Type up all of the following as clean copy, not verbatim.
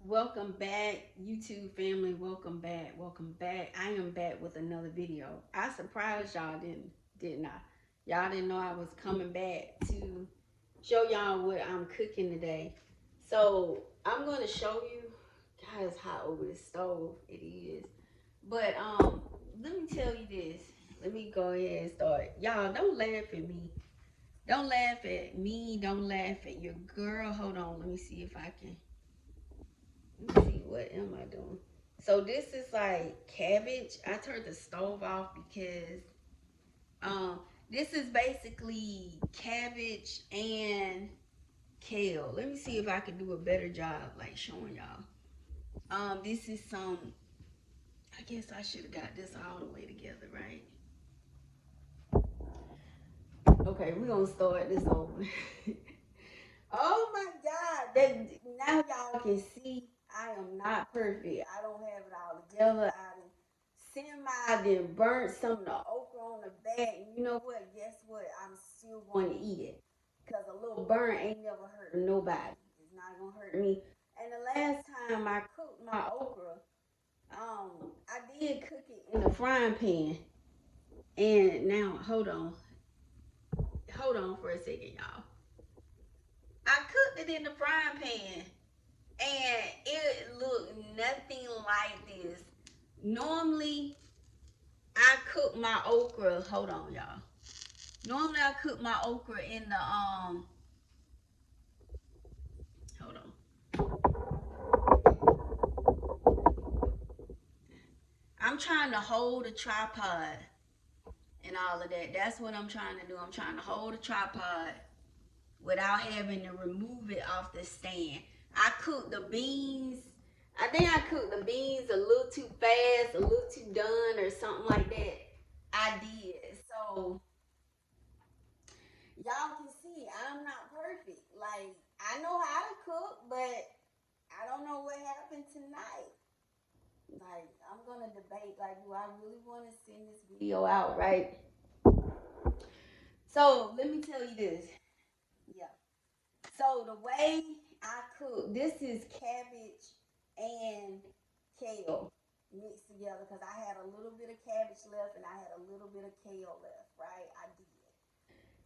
Welcome back, YouTube family. Welcome back. Welcome back. I am back with another video. I surprised y'all, didn't I? Y'all didn't know I was coming back to show y'all what I'm cooking today. So I'm gonna show you guys how over the stove it is. But let me tell you this. Let me go ahead and start. Y'all don't laugh at me. Don't laugh at me. Don't laugh at your girl. Hold on. Let me see if I can. Let me see, what am I doing? So this is like cabbage. I turned the stove off because um this is basically cabbage and kale. Let me see if I can do a better job like showing y'all. This is some, I guess I should have got this all the way together, right? Okay, we're gonna start this over. Oh my God. That now y'all can see I am not perfect. I don't have it all together. I done burnt some of the okra on the back. And you know what? Guess what? I'm still going to eat it. Because a little burn ain't never hurt nobody. It's not gonna hurt me. And the last time I cooked my okra, I did cook it in a frying pan. And now hold on for a second, y'all. I cooked it in the frying pan and it looked nothing like this. Normally, I cook my okra. Hold on, y'all. Normally, I cook my okra in the Hold on. I'm trying to hold a tripod and all of that. That's what I'm trying to do. I'm trying to hold a tripod without having to remove it off the stand. I cooked the beans. I think I cooked the beans a little too fast, a little too done, or something like that. I did. So y'all can see I'm not perfect. Like I know how to cook, but I don't know what happened tonight. Like I'm gonna debate. Like, do I really want to send this video out? Right. So let me tell you this. Yeah. So the way I cook, this is cabbage and kale mixed together because I had a little bit of cabbage left and I had a little bit of kale left. Right. I did.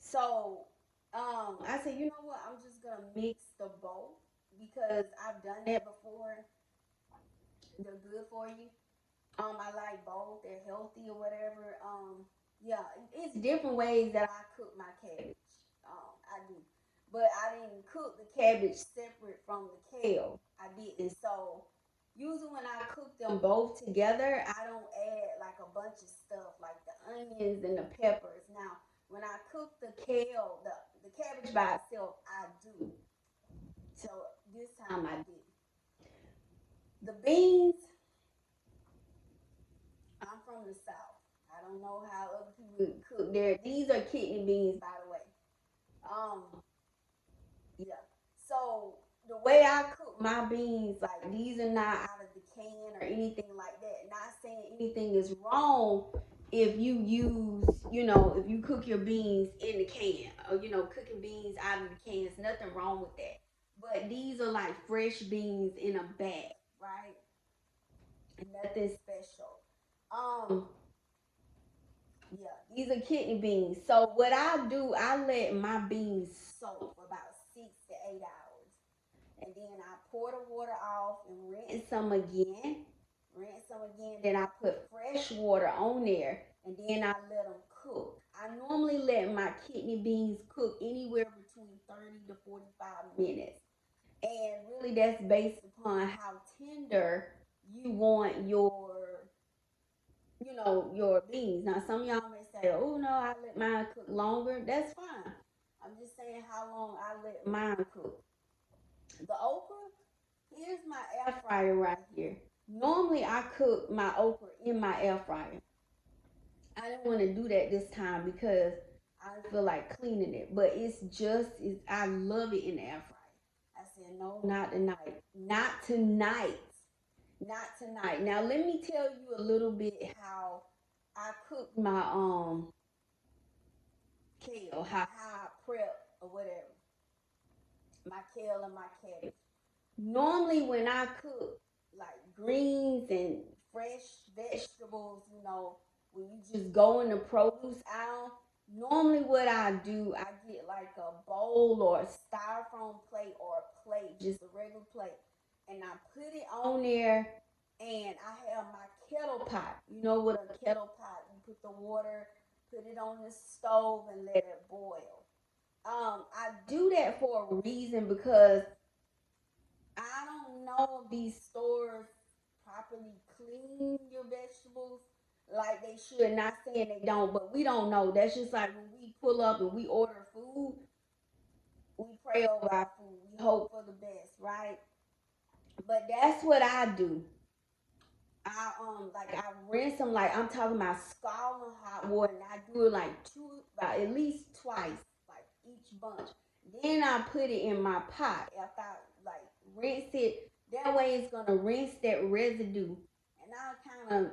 So I said, you know what? I'm just gonna mix the both because I've done that before. They're good for you. I like both. They're healthy or whatever. Yeah, it's different ways that I cook my cabbage. I do, but I didn't cook the cabbage separate from the kale. I didn't. So usually when I cook them both together, I don't add like a bunch of stuff like the onions and the peppers. Now, when I cook the kale, the cabbage by itself, I do. So this time I did. The beans, I'm from the south. I don't know how other people cook there. These are kidney beans, by the way. Um, yeah. So the way I cook my beans, like these are not out of the can or anything like that. Not saying anything is wrong if you use, if you cook your beans in the can or cooking beans out of the can. There's nothing wrong with that. But these are like fresh beans in a bag, right? Nothing special. Um, Yeah, these are kidney beans. So what I do, I let my beans soak for about 6 to 8 hours, and then I pour the water off and rinse them again. Rinse them again. Then I put fresh water on there, and then I let them cook. I normally let my kidney beans cook anywhere between 30 to 45 minutes, and really that's based upon how tender you want your beans. Now, some of y'all may say, oh, no, I let mine cook longer. That's fine. I'm just saying how long I let mine cook. The okra, here's my air fryer right here. Normally, I cook my okra in my air fryer. I didn't want to do that this time because I didn't feel like cleaning it. But I love it in the air fryer. I said, no, not tonight. Not tonight. Not tonight. Now let me tell you a little bit how I cook my kale, how I prep or whatever. My kale and my cabbage. normally when I cook like greens and fresh vegetables, when you just go in the produce aisle, normally what I do, I get like a bowl or a styrofoam plate or a plate, just a regular plate, and I put it on there, and I have my kettle pot. You know what a kettle pot? You put the water, put it on the stove, and let it boil. I do that for a reason because I don't know if these stores properly clean your vegetables like they should. Not saying they don't, but we don't know. That's just like when we pull up and we order food, we pray over our food. We hope for the best, right? But that's what I do. I rinse them like I'm talking about scalding hot water, and I do it like about at least twice, like each bunch. Then I put it in my pot after I like rinse it. That way it's gonna rinse that residue, and I kind of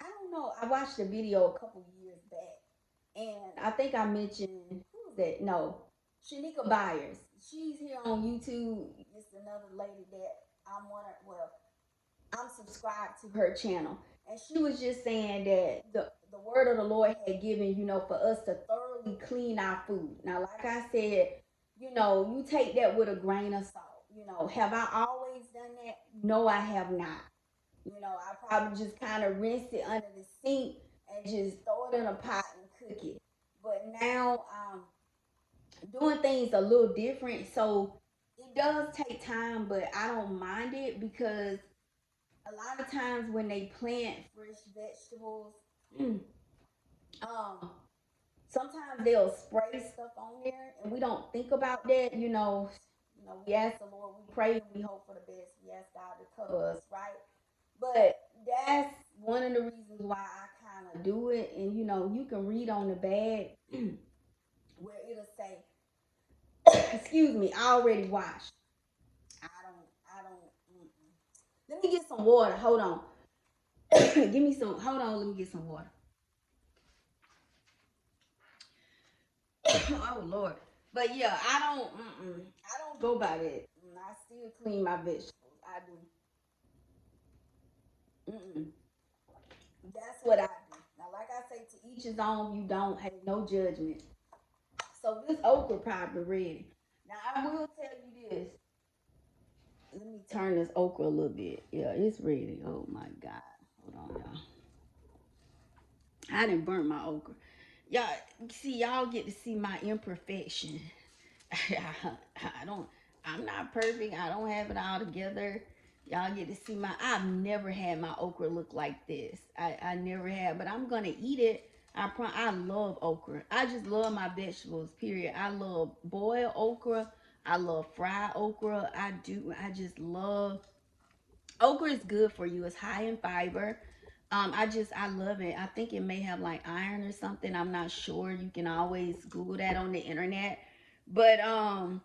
I don't know. I watched a video a couple years back, and I think I mentioned who was that? No, Shanika Byers. She's here on YouTube. It's another lady that I'm one of. Well, I'm subscribed to her channel, and she was just saying that the word of the Lord had given, for us to thoroughly clean our food. Now, like I said, you take that with a grain of salt. Have I always done that? No, I have not. I probably just kind of rinse it under the sink and just throw it in a pot and cook it. But now doing things a little different, so it does take time, but I don't mind it because a lot of times when they plant fresh vegetables, um, sometimes they'll spray stuff on there, and we don't think about that. We ask the Lord, we pray, and we hope for the best. We ask God to cover us, right? But that's one of the reasons why I kind of do it. And you can read on the bag where it'll say, "Excuse me, already washed." I don't. Mm-mm. Let me get some water. Hold on. Give me some. Hold on. Let me get some water. Oh Lord. But yeah, I don't. I don't go by that. I still clean my vegetables. I do. That's what I do. Now, like I say, to each his own. You don't have no judgment. So this okra probably ready. Now I will tell you this. Let me turn this okra a little bit. Yeah, it's ready. Oh my God. Hold on, y'all. I didn't burn my okra. Y'all see, y'all get to see my imperfection. I don't. I'm not perfect. I don't have it all together. Y'all get to see my. I've never had my okra look like this. I never have, but I'm gonna eat it. I love okra. I just love my vegetables. Period. I love boiled okra. I love fried okra. I do. I just love okra. Is good for you. It's high in fiber. I love it. I think it may have like iron or something. I'm not sure. You can always Google that on the internet. But I'm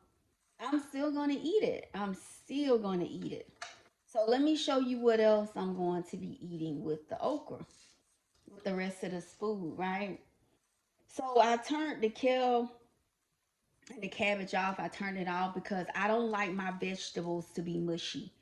still gonna eat it. I'm still gonna eat it. So let me show you what else I'm going to be eating with the okra, with the rest of this food, right? So I turned the kale and the cabbage off. I turned it off because I don't like my vegetables to be mushy.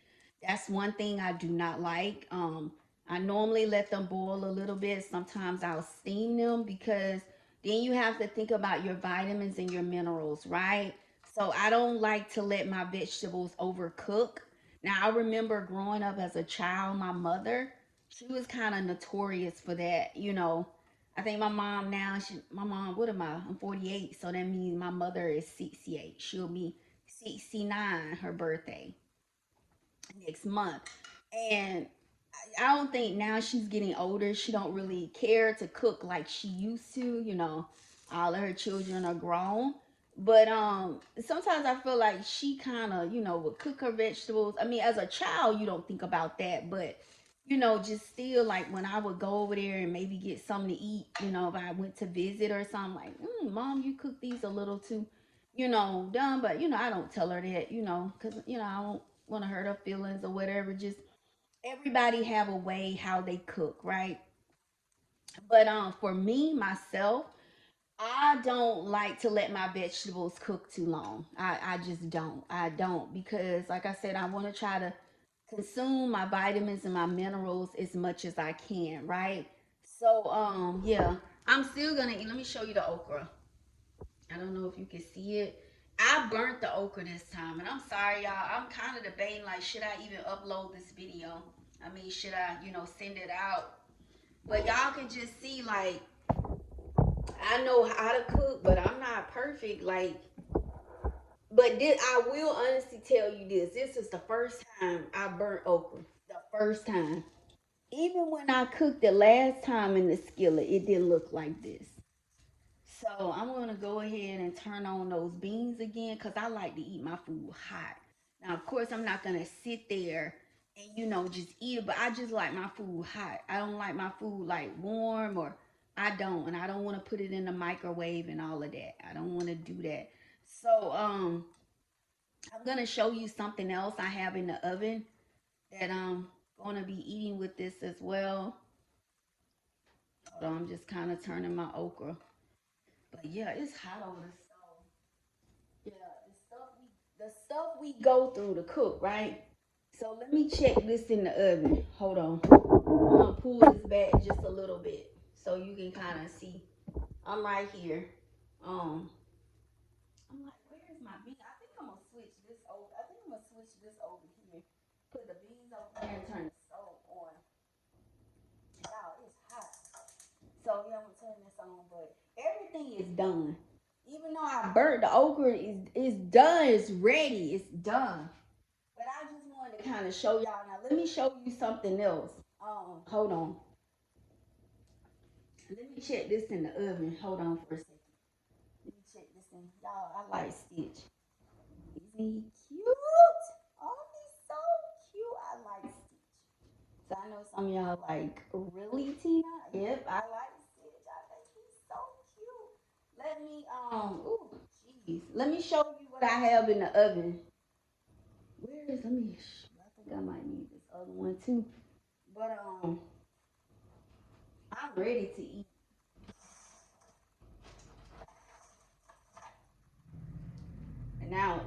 That's one thing I do not like. I normally let them boil a little bit. Sometimes I'll steam them because then you have to think about your vitamins and your minerals, right? So I don't like to let my vegetables overcook. Now I remember growing up as a child, my mother, she was kind of notorious for that. I think my mom, what am I? I'm 48, so that means my mother is 68. She'll be 69, her birthday next month. And I don't think now she's getting older, she don't really care to cook like she used to. All of her children are grown. But sometimes I feel like she kind of, would cook her vegetables. I mean, as a child, you don't think about that, but just still like when I would go over there and maybe get something to eat, if I went to visit or something, like, Mom, you cook these a little too, done. But I don't tell her that, because I don't want to hurt her feelings or whatever. Just everybody have a way how they cook, right? But for me myself, I don't like to let my vegetables cook too long. I just don't. I don't because like I said, I want to try to consume my vitamins and my minerals as much as I can, right? So yeah, I'm still gonna eat. Let me show you the okra. I don't know if you can see it. I burnt the okra this time, and I'm sorry, y'all. I'm kind of debating like, should I even upload this video? I mean, should I, send it out? But y'all can just see like I know how to cook, but I'm not perfect. Like, but this, I will honestly tell you this. This is the first time I burnt okra. The first time. Even when I cooked it last time in the skillet, it didn't look like this. So I'm gonna go ahead and turn on those beans again because I like to eat my food hot. Now, of course, I'm not gonna sit there and just eat it, but I just like my food hot. I don't like my food like warm or I don't, and I don't want to put it in the microwave and all of that. I don't want to do that. So I'm gonna show you something else I have in the oven that I'm gonna be eating with this as well. Hold on, I'm just kind of turning my okra. But yeah, it's hot over the stove. Yeah, the stuff we go through to cook, right? So let me check this in the oven. Hold on. I'm gonna pull this back just a little bit so you can kind of see. I'm right here. Um, I'm like, where's my bean? I think I'm gonna switch this over. I think I'm gonna switch this over here. Put the beans over here and turn the stove on. Y'all, it's hot. So yeah, I'm gonna turn this on, but everything is done. Even though I burnt the okra, is done. It's ready. It's done. But I just wanted to kind of show y'all. Now let me show you something else. Hold on. Let me check this in the oven. Hold on for a second. Let me check this in. Y'all, I like Stitch. Isn't he cute? Oh, he's so cute. I like Stitch. So I know some of y'all like, really, Tina? Yep, I like Stitch. I think he's so cute. Ooh, jeez. Let me show you what I have in the oven. Let me, I think I might need this other one too. But, I'm ready to eat. And now,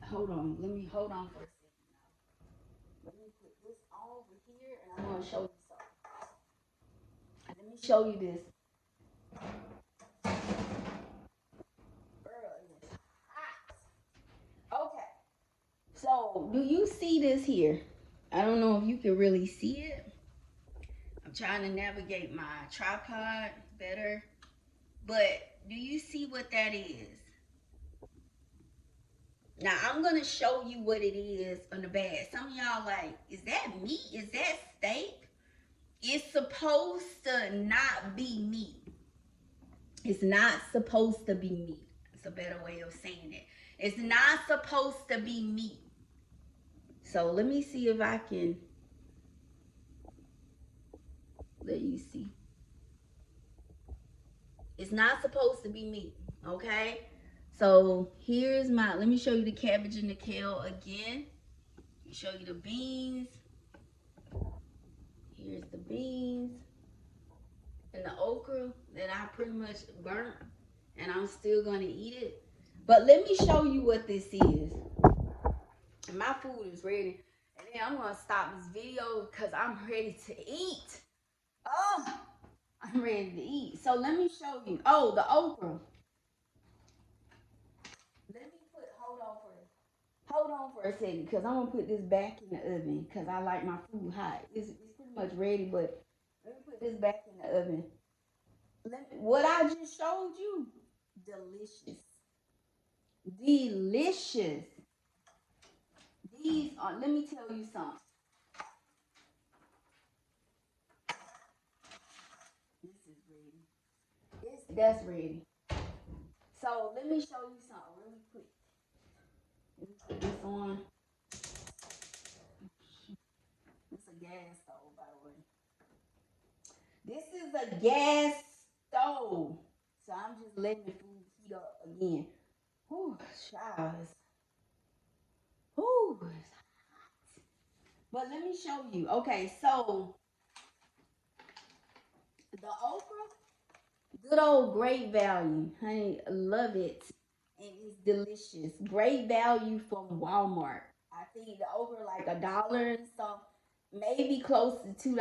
hold on. Let me hold on for a second now. Let me put this over here and I'm going to show you something. Let me show you this. Girl, it is hot. Okay. So, do you see this here? I don't know if you can really see it. I'm trying to navigate my tripod better. But do you see what that is? Now I'm gonna show you what it is on the bag. Some of y'all like, is that meat? Is that steak? It's supposed to not be meat. It's not supposed to be meat. It's a better way of saying it. It's not supposed to be meat. So let me see if I can let you see. It's not supposed to be meat, okay? So let me show you the cabbage and the kale again. Let me show you the beans. Here's the beans and the okra that I pretty much burnt, and I'm still gonna eat it. But let me show you what this is. My food is ready, and then I'm gonna stop this video because I'm ready to eat. Oh, I'm ready to eat. So let me show you. Oh, the okra. Let me hold on for a second because I'm gonna put this back in the oven because I like my food hot. It's pretty much ready, but let me put this back in the oven. What I just showed you, delicious, delicious. These are. Let me tell you something. This is ready. That's ready. So let me show you something really quick. Let me put this on. It's a gas stove, by the way. This is a gas stove. So I'm just letting the food heat up again. Whew, child. Whew. But let me show you. Okay, so the okra, Good old great value. Honey, love it. And it's delicious. Great value from Walmart. I think over like $1 and some, maybe close to $2.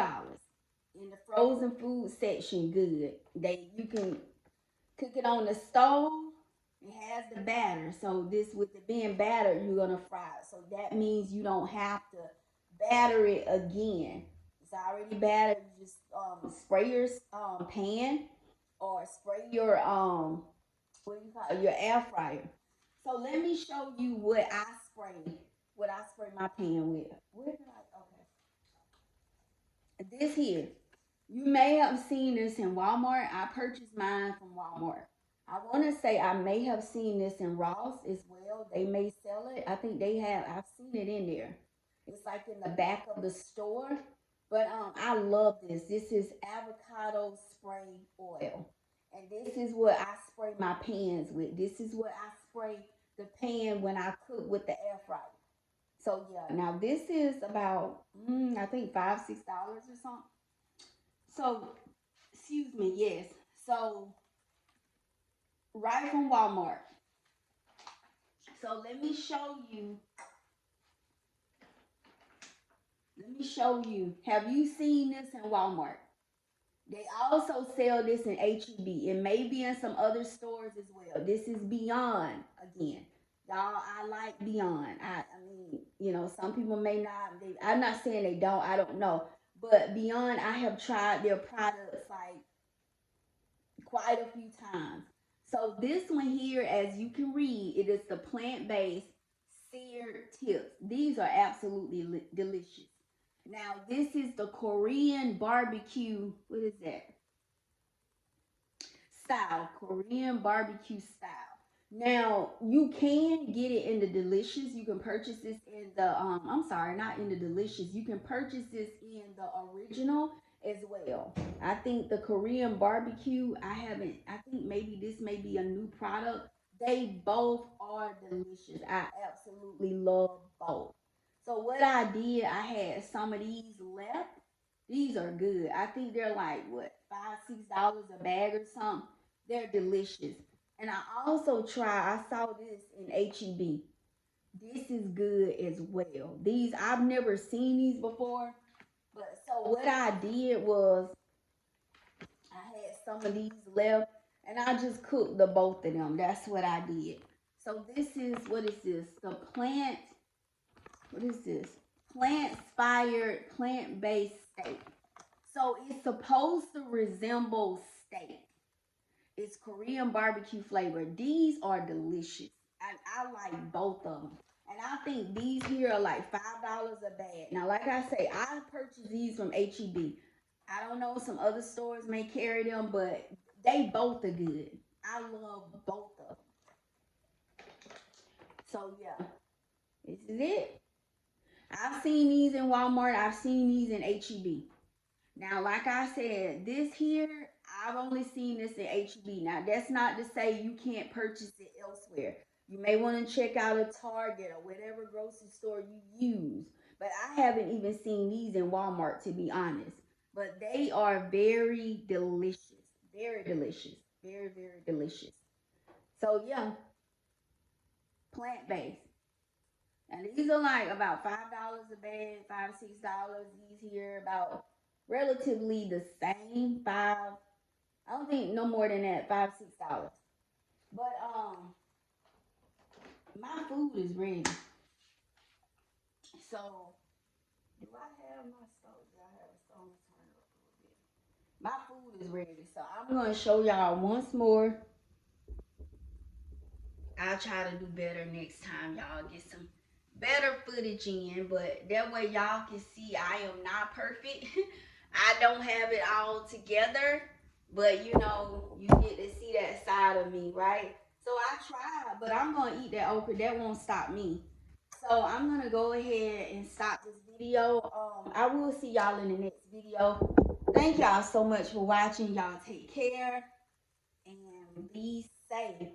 In the frozen food section, good. You can cook it on the stove. It has the batter. So this with it being battered, you're gonna fry it. So that means you don't have to batter it again. It's already battered. You just spray your pan or spray your what do you call it, your air fryer. So let me show you what I spray my pan with. Where did I? Okay, this here. You may have seen this in Walmart. I purchased mine from Walmart. I want to say I may have seen this in Ross as well. They may sell it. I think they have. I've seen it in there. It's like in the back of the store. But I love this. This is avocado spray oil. And this is what I spray my pans with. This is what I spray the pan when I cook with the air fryer. So yeah, now this is about I think $5, $6 or something. So excuse me, yes. So right from Walmart. So let me show you. Have you seen this in Walmart? They also sell this in HEB. It may be in some other stores as well. This is Beyond again. Y'all, I like Beyond. I mean, some people may not. I'm not saying they don't. I don't know. But Beyond, I have tried their products like quite a few times. So this one here, as you can read, it is the plant-based seared tips. These are absolutely delicious. Now, this is the Korean barbecue. What is that? Style. Korean barbecue style. Now, you can get it in the delicious. You can purchase this in the I'm sorry, not in the delicious. You can purchase this in the original as well. I think the Korean barbecue, I think maybe this may be a new product. They both are delicious. I absolutely love both. So what I did, I had some of these left. These are good. I think they're like what, $5, $6 a bag or something. They're delicious. And I also I saw this in HEB. This is good as well. These, I've never seen these before. But so what I did was I had some of these left and I just cooked the both of them. That's what I did. So this is, what is this? What is this? Plant-inspired, plant-based steak. So it's supposed to resemble steak. It's Korean barbecue flavor. These are delicious. I like both of them. And I think these here are like $5 a bag. Now, like I say, I purchased these from HEB. I don't know, some other stores may carry them, but they both are good. I love both of them. So yeah, this is it. I've seen these in Walmart. I've seen these in HEB. Now, like I said, this here, I've only seen this in HEB. Now, that's not to say you can't purchase it elsewhere. You may want to check out a Target or whatever grocery store you use. But I haven't even seen these in Walmart, to be honest. But they are very delicious. Very delicious. Very, very delicious. So, yeah, plant based. And these are like about $5 a bag, $5, $6. These here about relatively the same. Five, I don't think no more than that, $5, $6. But my food is ready. So do I have my stove? Do I have a stove turned up a little bit? My food is ready. So I'm gonna show y'all once more. I'll try to do better next time, y'all. Get some better footage in, but that way y'all can see I am not perfect. I don't have it all together, but you get to see that side of me, right? So I tried, but I'm gonna eat that okra. That won't stop me. So I'm gonna go ahead and stop this video. I will see y'all in the next video. Thank y'all so much for watching. Y'all take care and be safe.